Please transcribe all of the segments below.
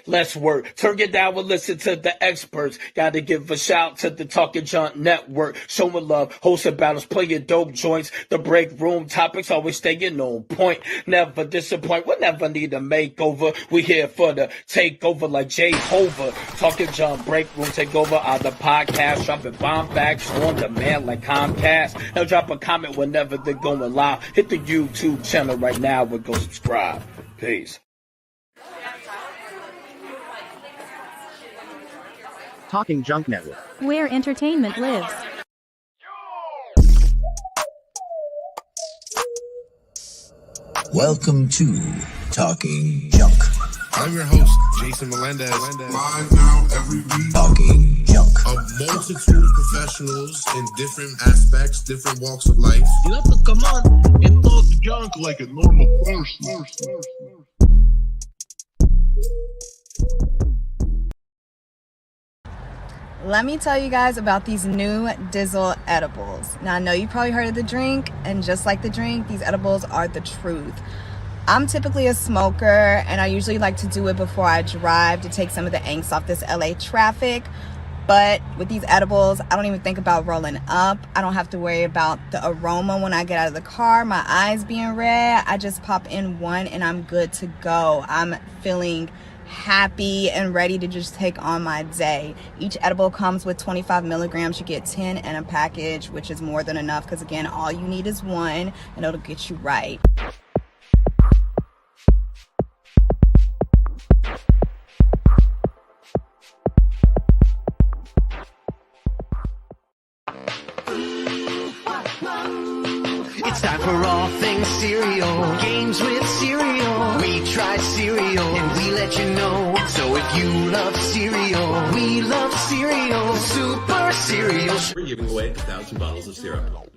Let's work. Turn it down and listen to the experts. Gotta give a shout to the Talking Junk Network. Showing love, hosting battles, playing dope joints. The break room topics always staying on point. Never disappoint. We'll never need a makeover. We here for the takeover like Jehovah. Talking Junk break room takeover on the podcast. Dropping bomb facts on demand like Comcast. Now drop a comment whenever they're going live. Hit the YouTube channel right now and go subscribe. Peace. Talking Junk Network, where entertainment lives. Welcome to Talking Junk. I'm your host, Jason Melendez. Live now every week. Talking Junk. A multitude of professionals in different aspects, different walks of life. You have to come on and talk junk like a normal person. Let me tell you guys about these new Dizzle edibles. Now, I know you probably heard of the drink, and just like the drink, these edibles are the truth. I'm typically a smoker, and I usually like to do it before I drive to take some of the angst off this LA traffic. But with these edibles, I don't even think about rolling up. I don't have to worry about the aroma when I get out of the car, my eyes being red. I just pop in one and I'm good to go. I'm feeling happy and ready to just take on my day. Each edible comes with 25 milligrams. You get 10 in a package, which is more than enough because, again, all you need is one and it'll get you right. It's time for all things cereal, games with cereal. We try cereal and we let you know. So if you love cereal, we love cereal. Super cereal. We're giving away 1,000 bottles of syrup.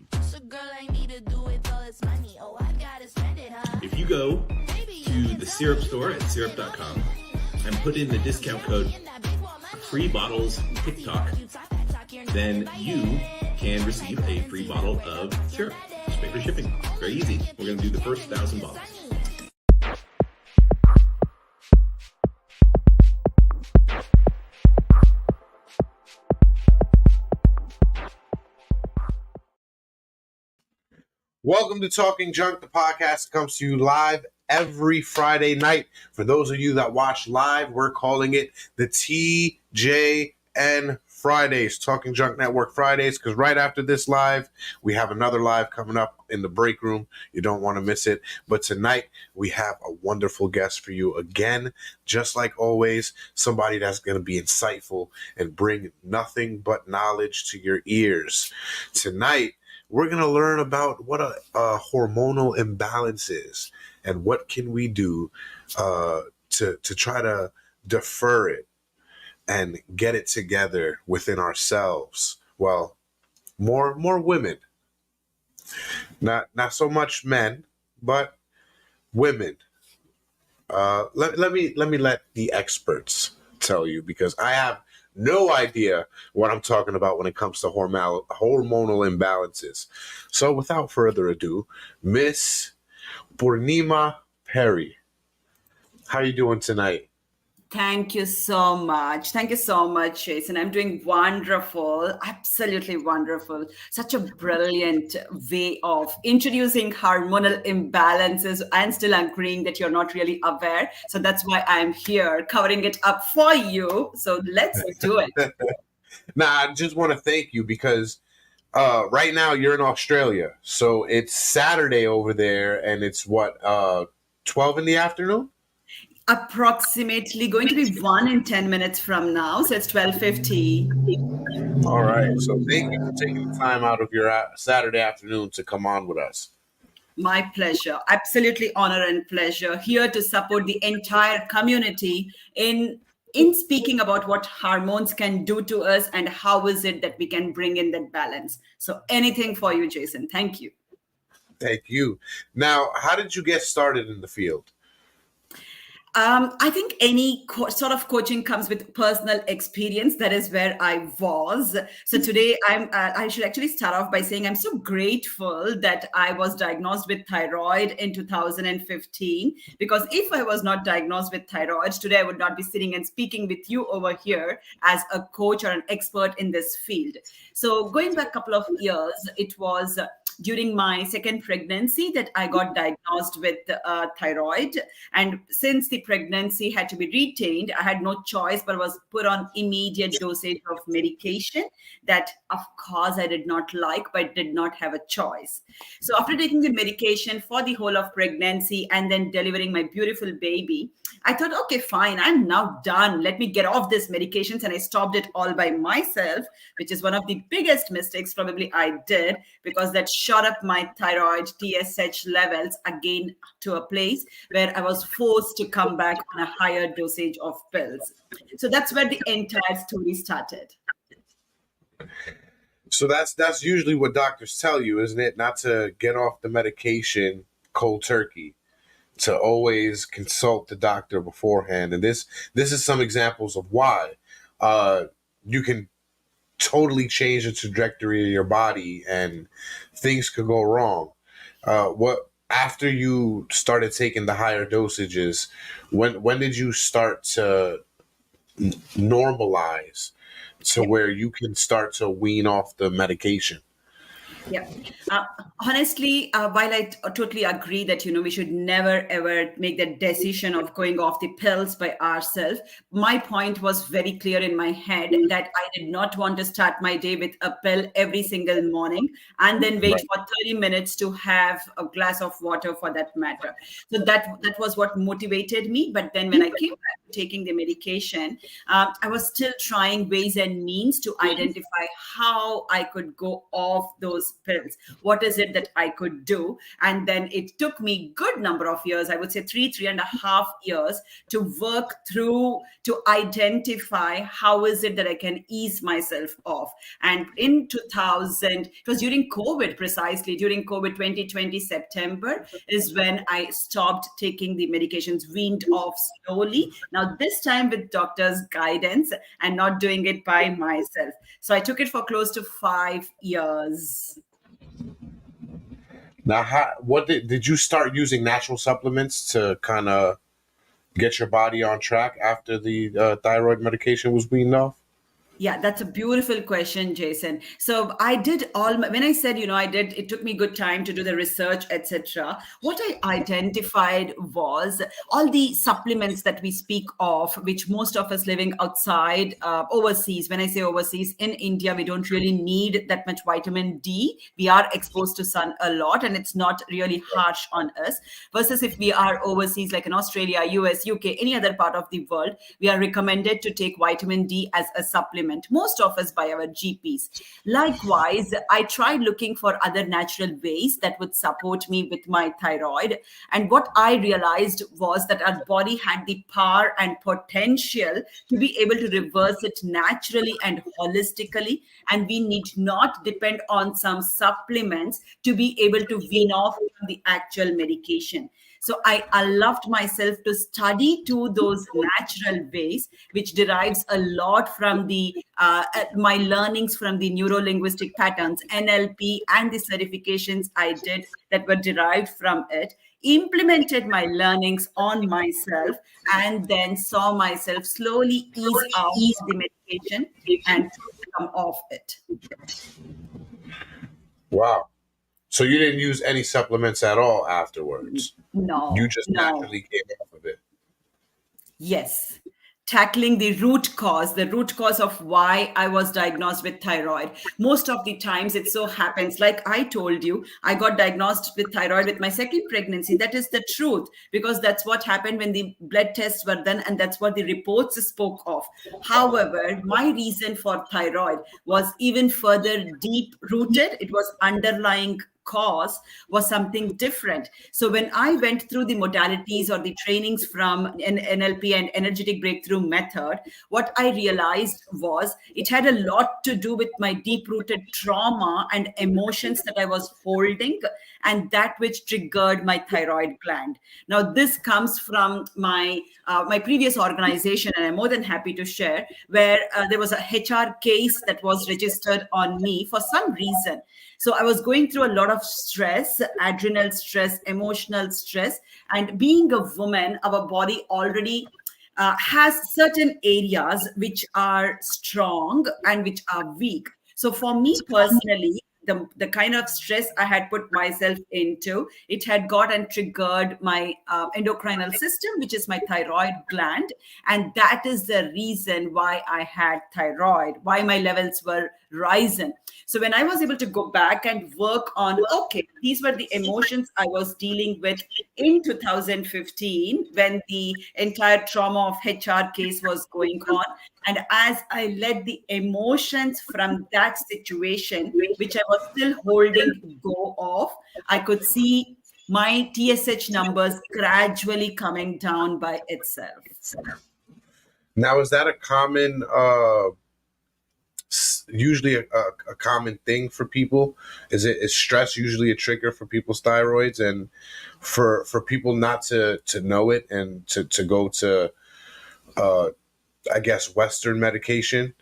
If you go to the syrup store at syrup.com and put in the discount code free bottles TikTok, then you can receive a free bottle of syrup. Just pay for shipping. Very easy. We're going to do the first 1,000 bottles. Welcome to Talking Junk, the podcast that comes to you live every Friday night. For those of you that watch live, we're calling it the TJN Fridays, Talking Junk Network Fridays, because right after this live, we have another live coming up in the break room. You don't want to miss it. But tonight, we have a wonderful guest for you again. Just like always, somebody that's going to be insightful and bring nothing but knowledge to your ears. Tonight, we're going to learn about what a hormonal imbalance is and what can we do to try to defer it and get it together within ourselves. Well, more women, not so much men, but women. Let me let the experts tell you, because I have no idea what I'm talking about when it comes to hormonal imbalances. So without further ado, Miss Poornima Peri, how are you doing tonight? Thank you so much. Thank you so much, Jason. I'm doing wonderful, absolutely wonderful. Such a brilliant way of introducing hormonal imbalances and still agreeing that you're not really aware. So that's why I'm here covering it up for you. So let's do it. I just want to thank you because right now you're in Australia. So it's Saturday over there and it's what, 12 in the afternoon? Approximately going to be 1 in 10 minutes from now. So it's 12:50. All right. So thank you for taking the time out of your Saturday afternoon to come on with us. My pleasure. Absolutely honor and pleasure. Here to support the entire community in speaking about what hormones can do to us and how is it that we can bring in that balance. So anything for you, Jason. Thank you. Thank you. Now, how did you get started in the field? I think any sort of coaching comes with personal experience. That is where I was. So today, I should actually start off by saying I'm so grateful that I was diagnosed with thyroid in 2015. Because if I was not diagnosed with thyroid, today I would not be sitting and speaking with you over here as a coach or an expert in this field. So going back a couple of years, it was during my second pregnancy that I got diagnosed with thyroid. And since the pregnancy had to be retained, I had no choice but was put on immediate dosage of medication that, of course, I did not like, but did not have a choice. So after taking the medication for the whole of pregnancy and then delivering my beautiful baby, I thought, okay, fine, I'm now done. Let me get off this medications. And I stopped it all by myself, which is one of the biggest mistakes probably I did, because that shot up my thyroid TSH levels again to a place where I was forced to come back on a higher dosage of pills. So that's where the entire story started. So that's usually what doctors tell you, isn't it? Not to get off the medication cold turkey, to always consult the doctor beforehand. And this is some examples of why you can totally change the trajectory of your body and things could go wrong. After you started taking the higher dosages, when did you start to normalize to where you can start to wean off the medication? Yeah. Honestly, while I totally agree that, we should never, ever make that decision of going off the pills by ourselves, my point was very clear in my head that I did not want to start my day with a pill every single morning and then wait for 30 minutes to have a glass of water for that matter. So that was what motivated me. But then when I came back to taking the medication, I was still trying ways and means to identify how I could go off those pills. What is it that I could do? And then it took me good number of years, I would say 3.5 years, to work through, to identify how is it that I can ease myself off. And in 2000, it was during COVID, precisely during COVID 2020 September is when I stopped taking the medications, weaned off slowly. Now this time with doctor's guidance and not doing it by myself. So I took it for close to 5 years. Now, what did you start using natural supplements to kind of get your body on track after the thyroid medication was weaned off? Yeah, that's a beautiful question, Jason. So I did when I said, it took me good time to do the research, etc. What I identified was all the supplements that we speak of, which most of us living outside, overseas. When I say overseas, in India, we don't really need that much vitamin D. We are exposed to sun a lot and it's not really harsh on us. Versus if we are overseas, like in Australia, US, UK, any other part of the world, we are recommended to take vitamin D as a supplement. Most of us by our GPs. Likewise, I tried looking for other natural ways that would support me with my thyroid. And what I realized was that our body had the power and potential to be able to reverse it naturally and holistically. And we need not depend on some supplements to be able to wean off from the actual medication. So I allowed myself to study to those natural ways, which derives a lot from the my learnings from the neuro-linguistic patterns, NLP, and the certifications I did that were derived from it, implemented my learnings on myself, and then saw myself slowly ease out the medication and come off it. Wow. So you didn't use any supplements at all afterwards? No. You just naturally came off of it? Yes. Tackling the root cause of why I was diagnosed with thyroid. Most of the times it so happens, like I told you, I got diagnosed with thyroid with my second pregnancy. That is the truth, because that's what happened when the blood tests were done and that's what the reports spoke of. However, my reason for thyroid was even further deep rooted. It was underlying cause was something different. So when I went through the modalities or the trainings from NLP and energetic breakthrough method, what I realized was it had a lot to do with my deep-rooted trauma and emotions that I was holding, and that which triggered my thyroid gland. Now, this comes from my previous organization, and I'm more than happy to share, where there was a HR case that was registered on me for some reason. So I was going through a lot of stress, adrenal stress, emotional stress, and being a woman, our body already has certain areas which are strong and which are weak. So for me personally, the kind of stress I had put myself into, it had got and triggered my endocrinal system, which is my thyroid gland. And that is the reason why I had thyroid, why my levels were rising. So when I was able to go back and work on, okay, these were the emotions I was dealing with in 2015 when the entire trauma of HR case was going on. And as I let the emotions from that situation, which I was still holding go of, I could see my TSH numbers gradually coming down by itself. Now, is that a common, usually a common thing for people? Is stress usually a trigger for people's thyroids, and for people not to know it and to go to, I guess, Western medication?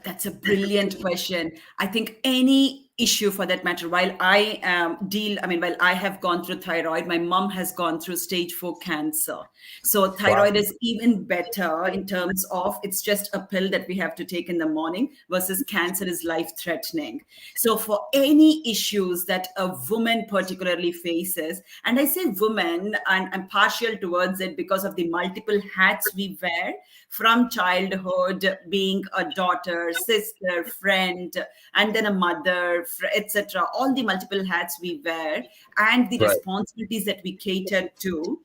That's a brilliant question. I think any issue for that matter, while I have gone through thyroid, my mom has gone through stage 4 cancer. So thyroid is even better in terms of it's just a pill that we have to take in the morning versus cancer is life-threatening. So for any issues that a woman particularly faces, and I say woman, and I'm partial towards it because of the multiple hats we wear from childhood, being a daughter, sister, friend, and then a mother, etc. All the multiple hats we wear and the responsibilities that we cater to,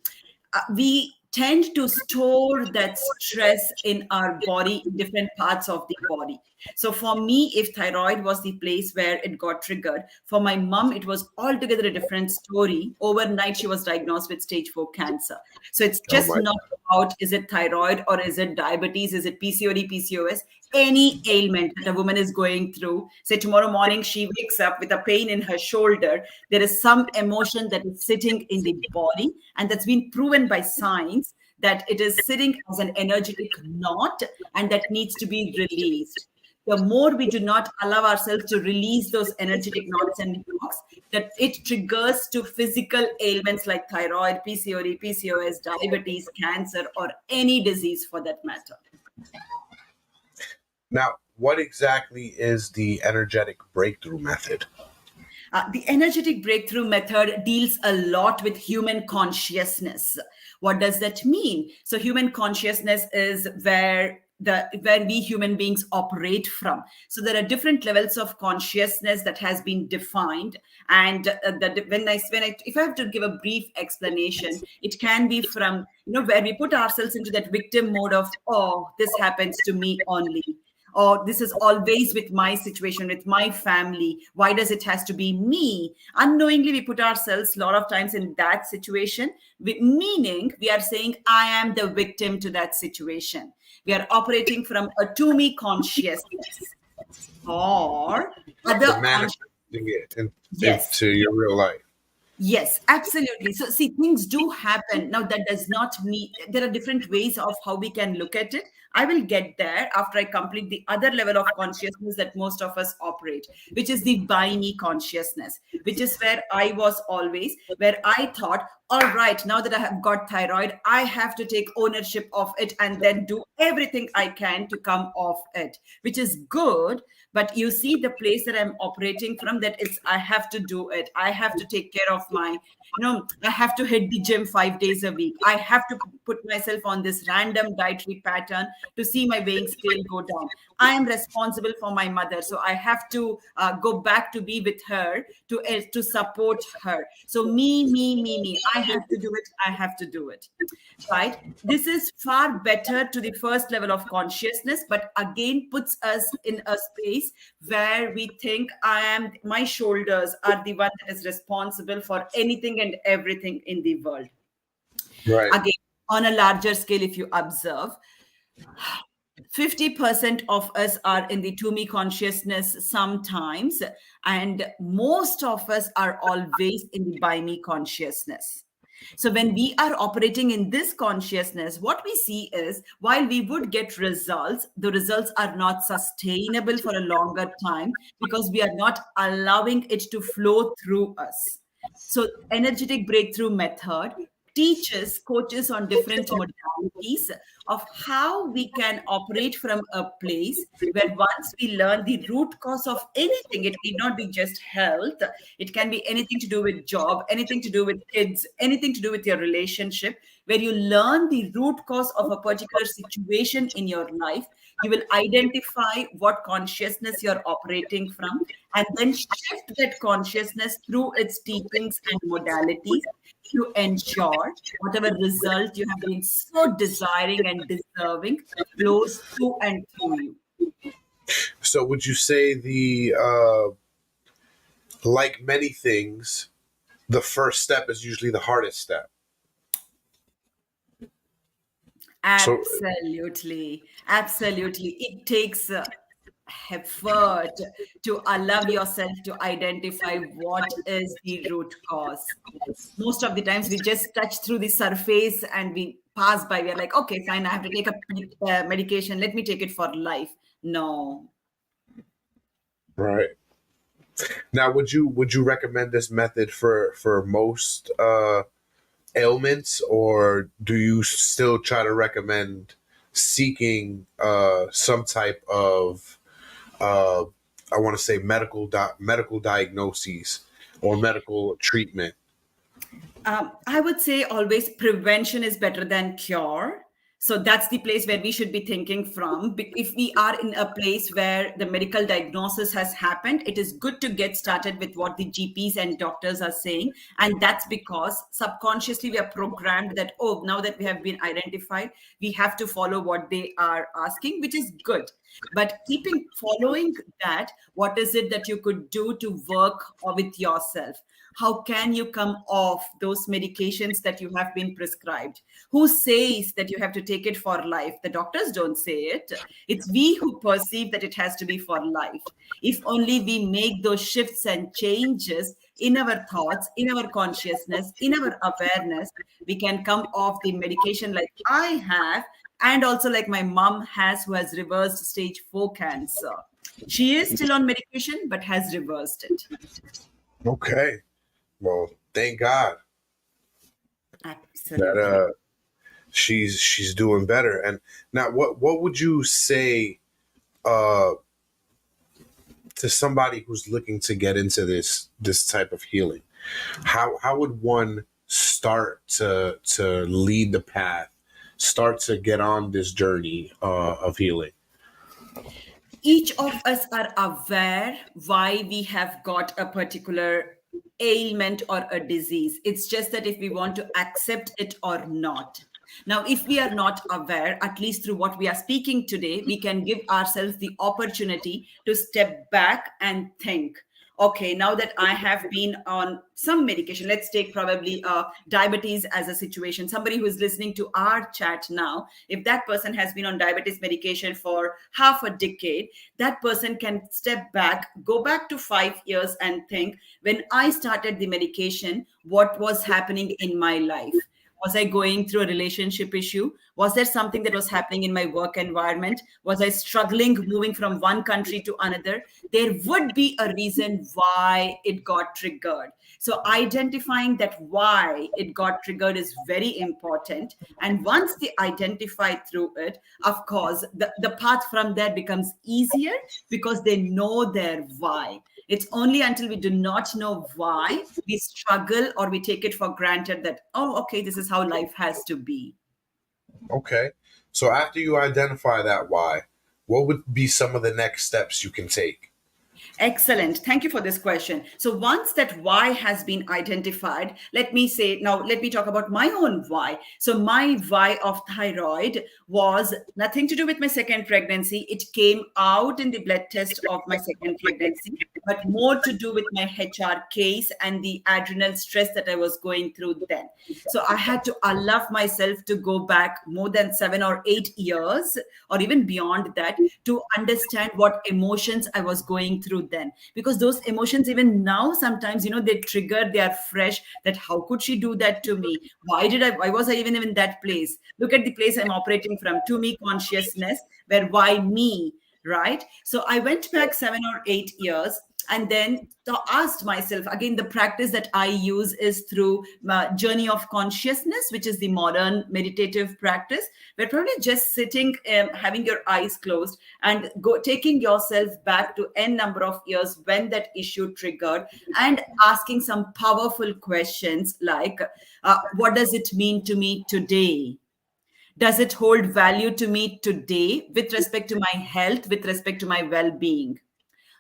we tend to store that stress in our body, in different parts of the body. So for me, if thyroid was the place where it got triggered, for my mom, it was altogether a different story. Overnight, she was diagnosed with stage 4 cancer. So it's just not about, is it thyroid or is it diabetes? Is it PCOD, PCOS? Any ailment that a woman is going through, say tomorrow morning, she wakes up with a pain in her shoulder. There is some emotion that is sitting in the body, and that's been proven by science that it is sitting as an energetic knot and that needs to be released. The more we do not allow ourselves to release those energetic knots and blocks, that it triggers to physical ailments like thyroid, PCOD, PCOS, diabetes, cancer, or any disease for that matter. Now, what exactly is the energetic breakthrough method? The energetic breakthrough method deals a lot with human consciousness. What does that mean? So human consciousness is where we human beings operate from. So there are different levels of consciousness that has been defined. And if I have to give a brief explanation, it can be from, where we put ourselves into that victim mode of, oh, this happens to me only. Or this is always with my situation, with my family. Why does it has to be me? Unknowingly, we put ourselves a lot of times in that situation, meaning we are saying, I am the victim to that situation. We are operating from a to me consciousness or other manifesting it into your real life. Yes, absolutely. So see, things do happen. Now, that does not mean there are different ways of how we can look at it. I will get there after I complete the other level of consciousness that most of us operate, which is the by me consciousness, which is where I was always, where I thought, all right, now that I have got thyroid, I have to take ownership of it and then do everything I can to come off it, which is good. But you see the place that I'm operating from, that it's, I have to do it. I have to take care of my, I have to hit the gym 5 days a week. I have to put myself on this random dietary pattern to see my weighing scale go down. I am responsible for my mother, so I have to go back to be with her to support her. So me. I have to do it. I have to do it. Right? This is far better to the first level of consciousness, but again puts us in a space where we think my shoulders are the one that is responsible for anything and everything in the world. Right. Again, on a larger scale, if you observe, 50% of us are in the to me consciousness sometimes, and most of us are always in the by me consciousness. So when we are operating in this consciousness, what we see is while we would get results, the results are not sustainable for a longer time because we are not allowing it to flow through us. So energetic breakthrough method teaches coaches on different modalities of how we can operate from a place where once we learn the root cause of anything, it need not be just health, it can be anything to do with job, anything to do with kids, anything to do with your relationship, where you learn the root cause of a particular situation in your life. You will identify what consciousness you're operating from and then shift that consciousness through its teachings and modalities to ensure whatever result you have been so desiring and deserving flows through and through you. So would you say like many things, the first step is usually the hardest step? Absolutely. It takes effort to allow yourself to identify what is the root cause. Most of the times we just touch through the surface and we pass by. We're like, okay, fine, I have to take a medication. Let me take it for life. No. Right. Now, would you recommend this method for most ailments, or do you still try to recommend seeking some type of I want to say medical diagnoses or medical treatment? I would say always prevention is better than cure. So that's the place where we should be thinking from. If we are in a place where the medical diagnosis has happened, it is good to get started with what the GPs and doctors are saying. And that's because subconsciously we are programmed that, oh, now that we have been identified, we have to follow what they are asking, which is good. But following that, what is it that you could do to work with yourself? How can you come off those medications that you have been prescribed? Who says that you have to take it for life? The doctors don't say it. It's we who perceive that it has to be for life. If only we make those shifts and changes in our thoughts, in our consciousness, in our awareness, we can come off the medication like I have, and also like my mom has, who has reversed stage 4 cancer. She is still on medication, but has reversed it. Okay. Well, thank God. Absolutely. That she's doing better. And now, what would you say to somebody who's looking to get into this type of healing? How would one start to lead the path, start to get on this journey of healing? Each of us are aware why we have got a particular ailment or a disease. It's just that if we want to accept it or not. Now, if we are not aware, at least through what we are speaking today, we can give ourselves the opportunity to step back and think, okay, now that I have been on some medication, let's take probably diabetes as a situation. Somebody who is listening to our chat now, if that person has been on diabetes medication for half a decade, that person can step back, go back to 5 years and think, when I started the medication, what was happening in my life? Was I going through a relationship issue? Was there something that was happening in my work environment? Was I struggling moving from one country to another? There would be a reason why it got triggered. So identifying that why it got triggered is very important. And once they identify through it, of course, the path from there becomes easier because they know their why. It's only until we do not know why we struggle or we take it for granted that, oh, okay, this is how life has to be. Okay. So after you identify that why, what would be some of the next steps you can take? Excellent. Thank you for this question. So once that why has been identified, let me talk about my own why. So my why of thyroid was nothing to do with my second pregnancy. It came out in the blood test of my second pregnancy, but more to do with my HR case and the adrenal stress that I was going through then. So I had to allow myself to go back more than 7 or 8 years or even beyond that to understand what emotions I was going through then, because those emotions even now sometimes they trigger, they are fresh, that how could she do that to me, why was I even in that place, look at the place I'm operating from, to me consciousness, where why me, right? So I went back 7 or 8 years and then asked myself again. The practice that I use is through journey of consciousness, which is the modern meditative practice, where probably just sitting, having your eyes closed and taking yourself back to n number of years when that issue triggered, and asking some powerful questions like, what does it mean to me today? Does it hold value to me today with respect to my health, with respect to my well-being?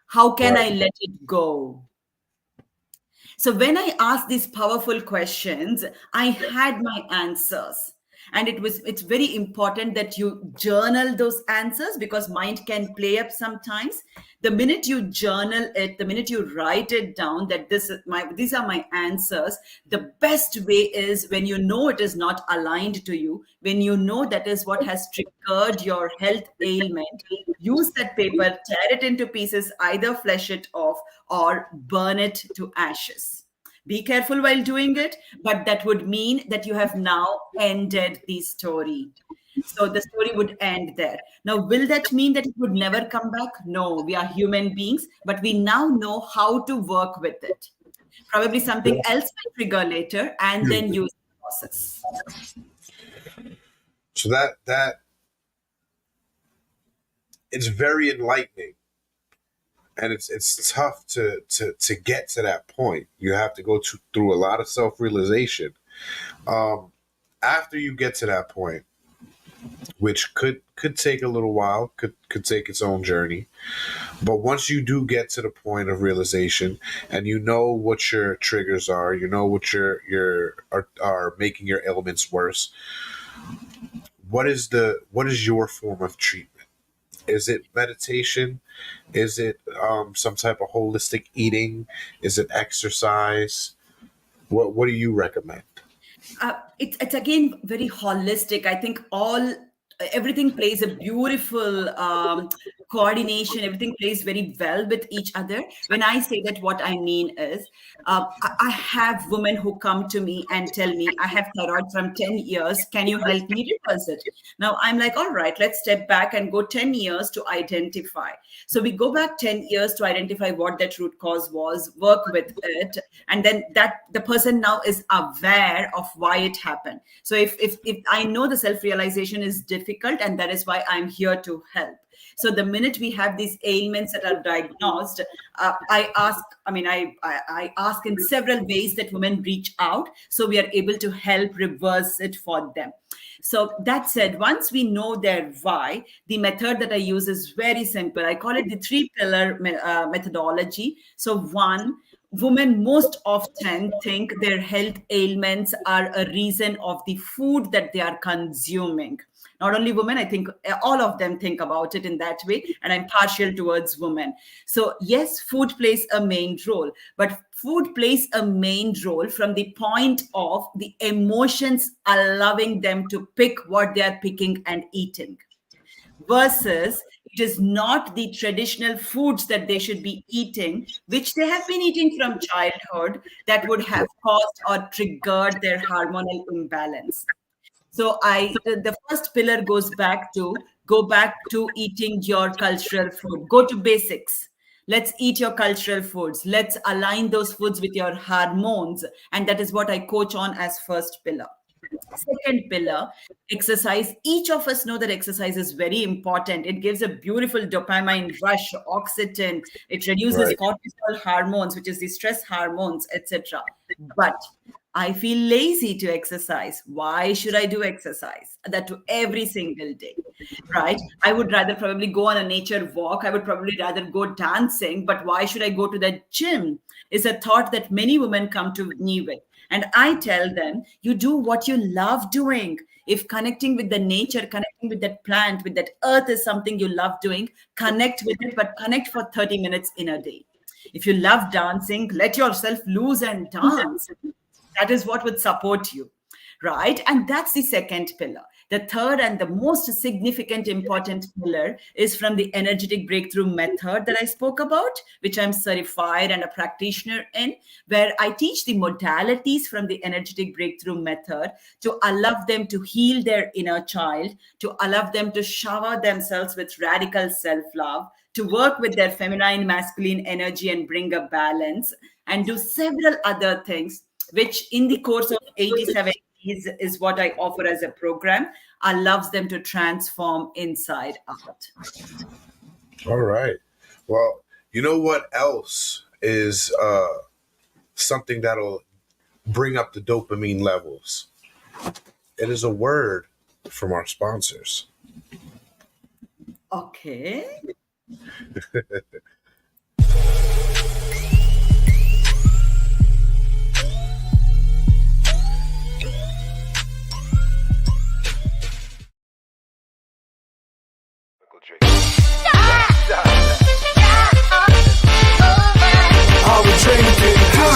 How can I let it go? So when I asked these powerful questions, I had my answers. And it's very important that you journal those answers, because mind can play up sometimes. The minute you journal it, the minute you write it down that these are my answers, the best way is when you know it is not aligned to you, when you know that is what has triggered your health ailment, use that paper, tear it into pieces, either flesh it off or burn it to ashes. Be careful while doing it, but that would mean that you have now ended the story. So the story would end there. Now, will that mean that it would never come back? No, we are human beings, but we now know how to work with it. Probably something else will trigger later, and then use the process. So that it's very enlightening. And it's tough to get to that point. You have to go through a lot of self-realization. After you get to that point, which could take a little while, could take its own journey. But once you do get to the point of realization, and you know what your triggers are, you know what are making your ailments worse, what is your form of treatment? Is it meditation? Is it some type of holistic eating? Is it exercise? What do you recommend? It's again very holistic. I think everything plays a beautiful coordination. Everything plays very well with each other. When I say that, what I mean is, I have women who come to me and tell me, I have thyroid from 10 years. Can you help me reverse it? Now I'm like, all right, let's step back and go 10 years to identify. So we go back 10 years to identify what that root cause was, work with it. And then that the person now is aware of why it happened. So if I know the self-realization is difficult, and that is why I'm here to help. So the minute we have these ailments that are diagnosed, I ask in several ways that women reach out, so we are able to help reverse it for them. So that said, once we know their why, the method that I use is very simple. I call it the 3-pillar methodology. So one, women most often think their health ailments are a reason of the food that they are consuming. Not only women, I think all of them think about it in that way, and I'm partial towards women. So yes, food plays a main role, but food plays a main role from the point of the emotions allowing them to pick what they are picking and eating, versus it is not the traditional foods that they should be eating, which they have been eating from childhood, that would have caused or triggered their hormonal imbalance. So the first pillar goes back to eating your cultural food. Go to basics. Let's eat your cultural foods. Let's align those foods with your hormones. And that is what I coach on as first pillar. Second pillar, exercise. Each of us know that exercise is very important. It gives a beautiful dopamine rush, oxytocin. It reduces cortisol hormones, which is the stress hormones, etc. But I feel lazy to exercise. Why should I do exercise? That to every single day, right? I would rather probably go on a nature walk. I would probably rather go dancing. But why should I go to the gym? Is a thought that many women come to me with. And I tell them, you do what you love doing. If connecting with the nature, connecting with that plant, with that earth is something you love doing, connect with it, but connect for 30 minutes in a day. If you love dancing, let yourself loose and dance. That is what would support you, right? And that's the second pillar. The third and the most significant important pillar is from the energetic breakthrough method that I spoke about, which I'm certified and a practitioner in, where I teach the modalities from the energetic breakthrough method to allow them to heal their inner child, to allow them to shower themselves with radical self-love, to work with their feminine, masculine energy and bring a balance, and do several other things, which in the course of 87 days is what I offer as a program, allows them to transform inside out. All right. Well, you know what else is something that'll bring up the dopamine levels? It is a word from our sponsors. Okay.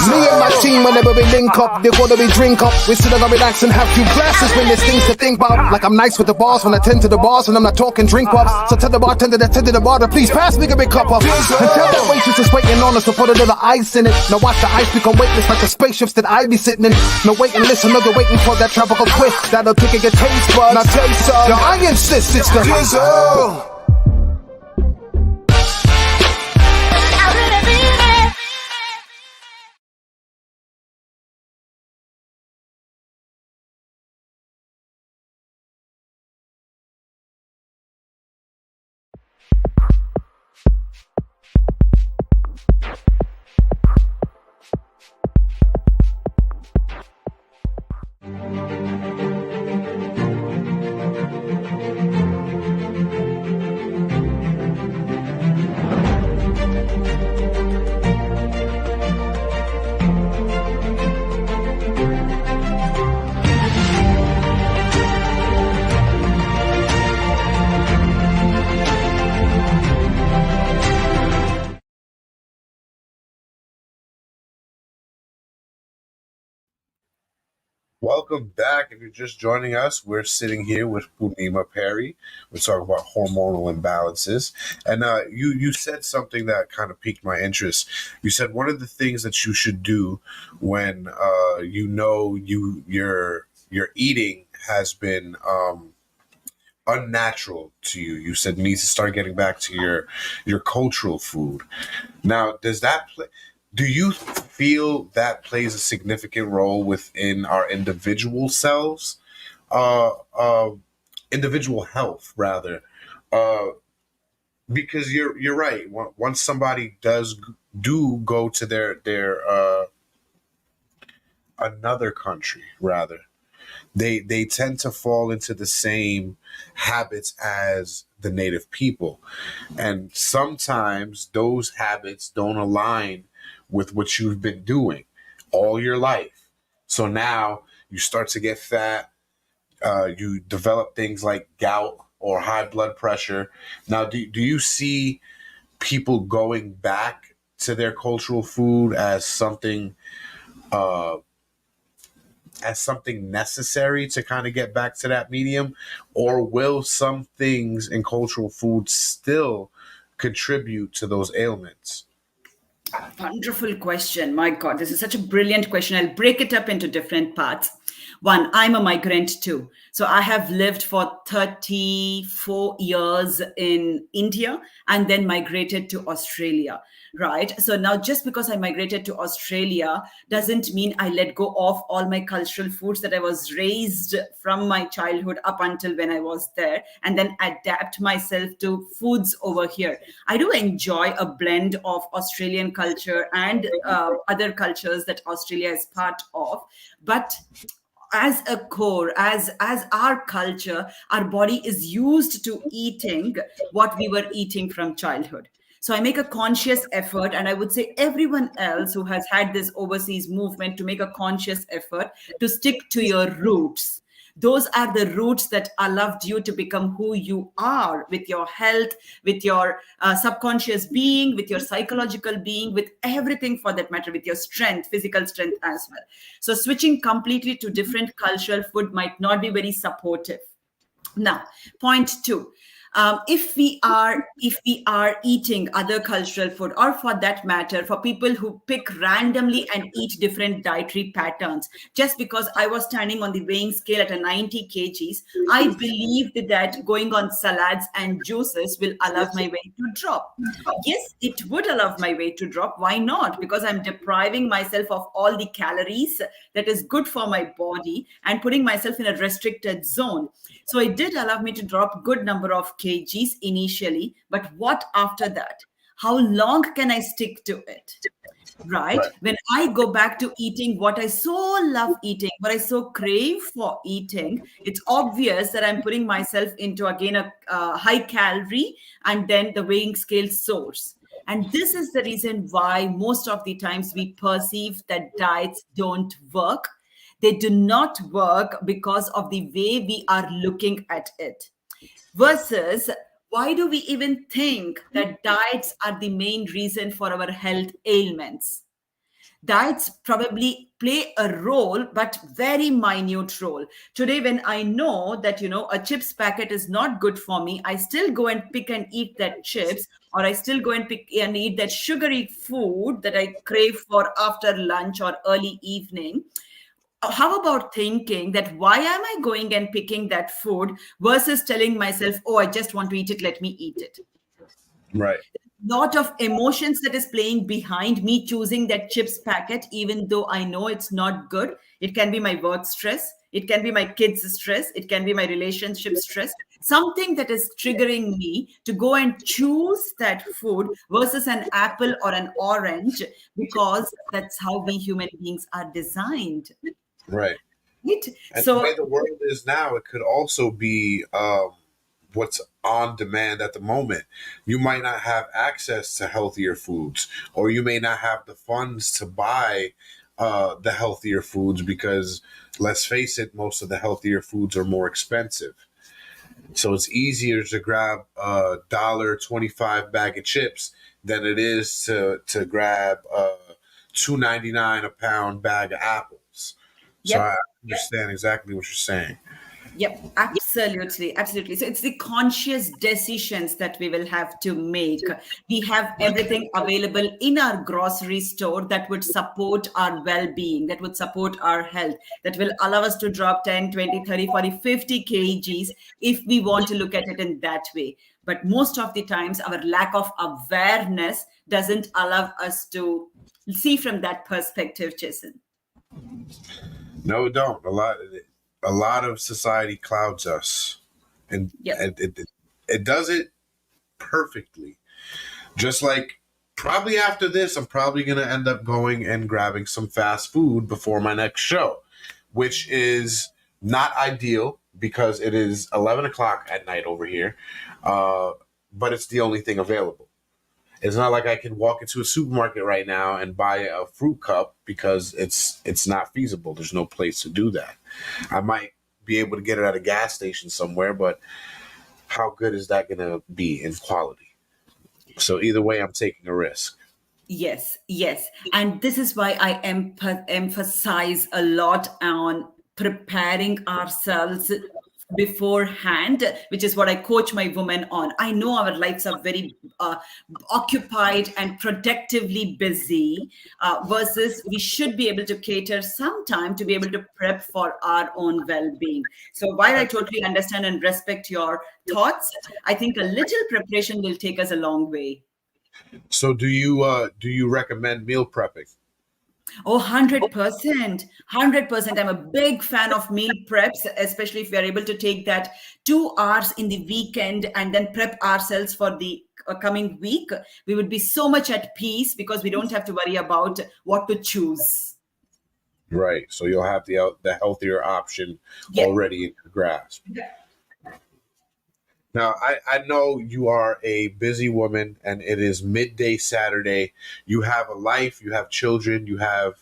Me and my team, whenever we link up, they gonna be drink up. We still gonna relax and have few glasses when there's things to think about. Like I'm nice with the bars when I tend to the bars and I'm not talking drink ups. So tell the bartender that tend to the bar to please pass me a big cup up. And tell that waitress is waiting on us to put a little ice in it. Now watch the ice become weightless like the spaceships that I be sitting in. No wait and listen, no they're waiting for that tropical twist that'll kick your taste buds. Now taste some. Now I insist it's the drizzle. Welcome back. If you're just joining us, we're sitting here with Poornima Peri. We're talking about hormonal imbalances. And you said something that kind of piqued my interest. You said one of the things that you should do when you know your eating has been unnatural to you. You said you need to start getting back to your cultural food. Now, does that play? Do you feel that plays a significant role within our individual selves, individual health, rather? Because you're right. Once somebody do go to their another country, rather, they tend to fall into the same habits as the native people, and sometimes those habits don't align with what you've been doing all your life. So now you start to get fat, you develop things like gout or high blood pressure. Now, do you see people going back to their cultural food as something necessary to kind of get back to that medium? Or will some things in cultural food still contribute to those ailments? Wonderful question. My God, this is such a brilliant question. I'll break it up into different parts. One, I'm a migrant too. So I have lived for 34 years in India and then migrated to Australia, right? So now just because I migrated to Australia doesn't mean I let go of all my cultural foods that I was raised from my childhood up until when I was there and then adapt myself to foods over here. I do enjoy a blend of Australian culture and other cultures that Australia is part of. But as a core, as our culture, our body is used to eating what we were eating from childhood. So I make a conscious effort, and I would say everyone else who has had this overseas movement to make a conscious effort to stick to your roots. Those are the roots that allowed you to become who you are, with your health, with your subconscious being, with your psychological being, with everything for that matter, with your strength, physical strength as well. So switching completely to different cultural food might not be very supportive. Now, point two. If we are eating other cultural food, or for that matter, for people who pick randomly and eat different dietary patterns, just because I was standing on the weighing scale at a 90 kgs, I believed that going on salads and juices will allow my weight to drop. Yes, it would allow my weight to drop. Why not? Because I'm depriving myself of all the calories that is good for my body and putting myself in a restricted zone. So it did allow me to drop good number of kgs initially, but what after that? How long can I stick to it? Right? When I go back to eating what I so love eating, what I so crave for eating, it's obvious that I'm putting myself into again a high calorie and then the weighing scale soars. And this is the reason why most of the times we perceive that diets don't work. They do not work because of the way we are looking at it. Versus, why do we even think that diets are the main reason for our health ailments? Diets probably play a role, but very minute role. Today, when I know that, a chips packet is not good for me, I still go and pick and eat that chips, or I still go and pick and eat that sugary food that I crave for after lunch or early evening. How about thinking that why am I going and picking that food versus telling myself, oh, I just want to eat it, let me eat it. Right. Lot of emotions that is playing behind me choosing that chips packet, even though I know it's not good. It can be my work stress. It can be my kids' stress. It can be my relationship stress. Something that is triggering me to go and choose that food versus an apple or an orange, because that's how we human beings are designed. Right. And So the way the world is now, it could also be what's on demand at the moment. You might not have access to healthier foods, or you may not have the funds to buy the healthier foods because, let's face it, most of the healthier foods are more expensive. So it's easier to grab a $1.25 bag of chips than it is to grab a $2.99 a pound bag of apples. So I understand exactly what you're saying. Yep, absolutely. Absolutely. So it's the conscious decisions that we will have to make. We have everything available in our grocery store that would support our well-being, that would support our health, that will allow us to drop 10, 20, 30, 40, 50 kgs if we want to look at it in that way. But most of the times, our lack of awareness doesn't allow us to see from that perspective, Jason. No, it don't. A lot of society clouds us, and it does it perfectly. Just like probably after this, I'm probably going to end up going and grabbing some fast food before my next show, which is not ideal because it is 11 o'clock at night over here, but it's the only thing available. It's not like I can walk into a supermarket right now and buy a fruit cup because it's not feasible. There's no place to do that. I might be able to get it at a gas station somewhere, but how good is that going to be in quality? So either way, I'm taking a risk. Yes. And this is why I emphasize a lot on preparing ourselves beforehand, which is what I coach my women on. I know our lives are very occupied and productively busy, versus we should be able to cater some time to be able to prep for our own well-being. So while I totally understand and respect your thoughts, I think a little preparation will take us a long way. So do you recommend meal prepping? Oh, 100%. 100%. I'm a big fan of meal preps, especially if we are able to take that 2 hours in the weekend and then prep ourselves for the coming week. We would be so much at peace because we don't have to worry about what to choose. Right. So you'll have the healthier option already in your grasp. Now, I know you are a busy woman and it is midday Saturday. You have a life, you have children, you have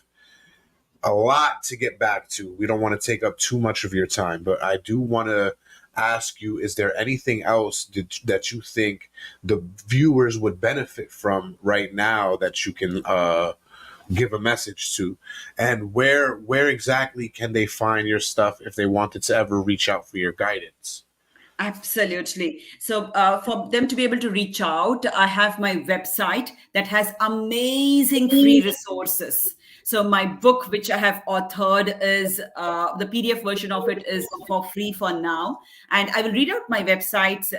a lot to get back to. We don't want to take up too much of your time, but I do want to ask you, is there anything else that you think the viewers would benefit from right now that you can give a message to? And where exactly can they find your stuff if they wanted to ever reach out for your guidance? Absolutely. So for them to be able to reach out, I have my website that has amazing free resources. So my book, which I have authored, is the PDF version of it is for free for now. And I will read out my website's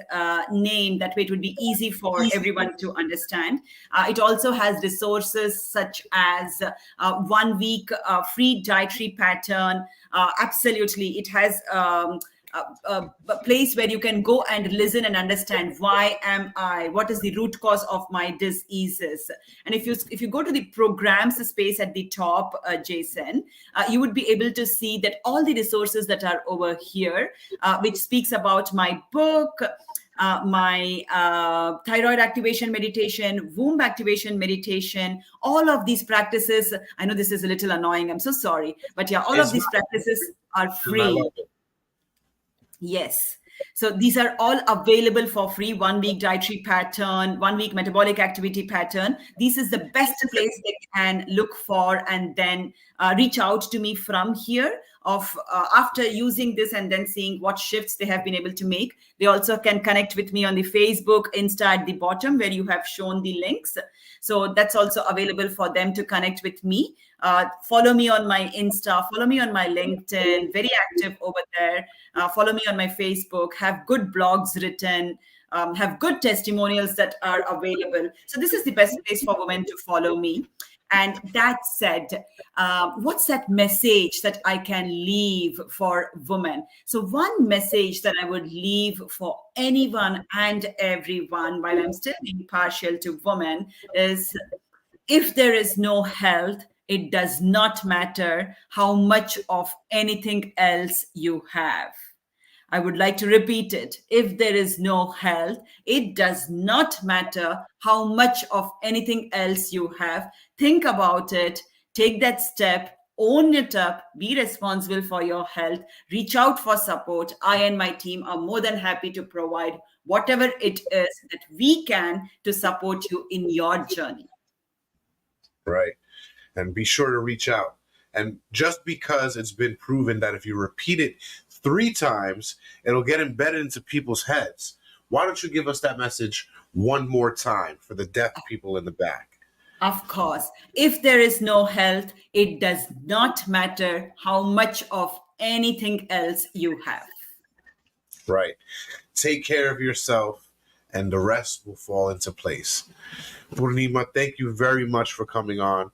name. That way it would be easy for everyone to understand. It also has resources such as 1 week free dietary pattern. Absolutely. It has a place where you can go and listen and understand why am I, what is the root cause of my diseases. And if you go to the programs space at the top, Jason, you would be able to see that all the resources that are over here, which speaks about my book, my thyroid activation meditation, womb activation meditation, all of these practices. I know this is a little annoying, I'm so sorry, but yeah, all of these practices are free. Yes. So these are all available for free. 1 week dietary pattern, 1 week metabolic activity pattern. This is the best place they can look for and then reach out to me from here after using this and then seeing what shifts they have been able to make. They also can connect with me on the Facebook, Insta at the bottom where you have shown the links. So that's also available for them to connect with me. Follow me on my Insta, follow me on my LinkedIn, very active over there. Follow me on my Facebook, have good blogs written, have good testimonials that are available. So this is the best place for women to follow me. And that said, what's that message that I can leave for women? So one message that I would leave for anyone and everyone, while I'm still being partial to women, is if there is no health, it does not matter how much of anything else you have. I would like to repeat it. If there is no health, it does not matter how much of anything else you have. Think about it. Take that step. Own it up. Be responsible for your health. Reach out for support. I and my team are more than happy to provide whatever it is that we can to support you in your journey. Right. And be sure to reach out. And just because it's been proven that if you repeat it 3 times, it'll get embedded into people's heads. Why don't you give us that message one more time for the deaf people in the back? Of course. If there is no health, it does not matter how much of anything else you have. Right. Take care of yourself and the rest will fall into place. Poornima, thank you very much for coming on.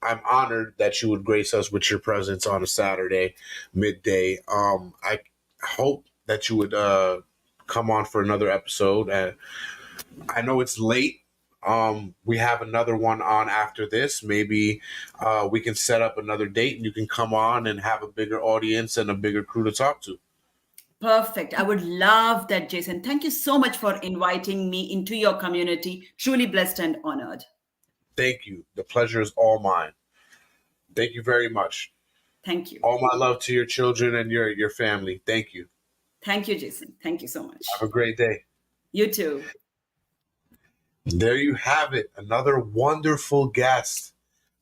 I'm honored that you would grace us with your presence on a Saturday midday. I hope that you would come on for another episode. I know it's late. We have another one on after this. Maybe we can set up another date and you can come on and have a bigger audience and a bigger crew to talk to. Perfect. I would love that, Jason. Thank you so much for inviting me into your community. Truly blessed and honored. Thank you. The pleasure is all mine. Thank you very much. Thank you. All my love to your children and your family. Thank you. Thank you, Jason. Thank you so much. Have a great day. You too. There you have it. Another wonderful guest.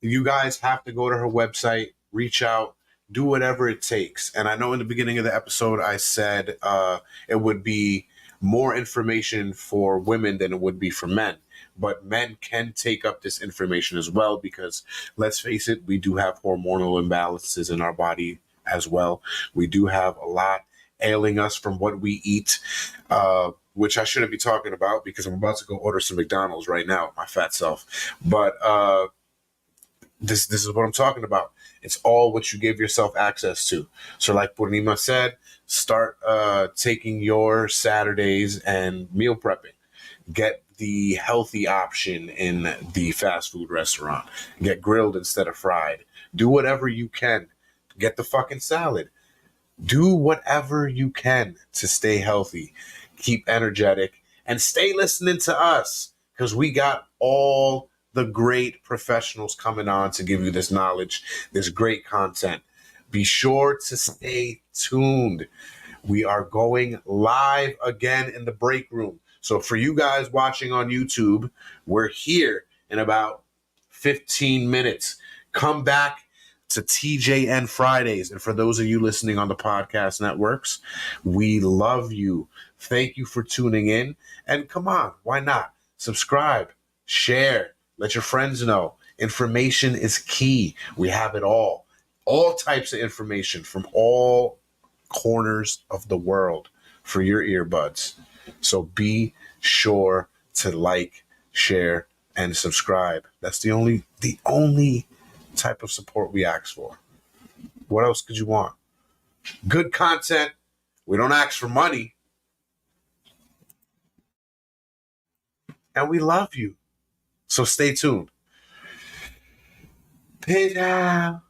You guys have to go to her website, reach out, do whatever it takes. And I know in the beginning of the episode, I said it would be more information for women than it would be for men. But men can take up this information as well because, let's face it, we do have hormonal imbalances in our body as well. We do have a lot ailing us from what we eat, which I shouldn't be talking about because I'm about to go order some McDonald's right now, my fat self. But this is what I'm talking about. It's all what you give yourself access to. So like Poornima said, start taking your Saturdays and meal prepping. Get the healthy option in the fast food restaurant. Get grilled instead of fried. Do whatever you can. Get the fucking salad. Do whatever you can to stay healthy. Keep energetic. And stay listening to us because we got all the great professionals coming on to give you this knowledge, this great content. Be sure to stay tuned. We are going live again in the break room. So for you guys watching on YouTube, we're here in about 15 minutes. Come back to TJN Fridays. And for those of you listening on the podcast networks, we love you. Thank you for tuning in. And come on, why not? Subscribe, share, let your friends know. Information is key. We have it all types of information from all corners of the world for your earbuds. So be sure to like, share, and subscribe. That's the only type of support we ask for. What else could you want? Good content. We don't ask for money. And we love you. So stay tuned. Peace out.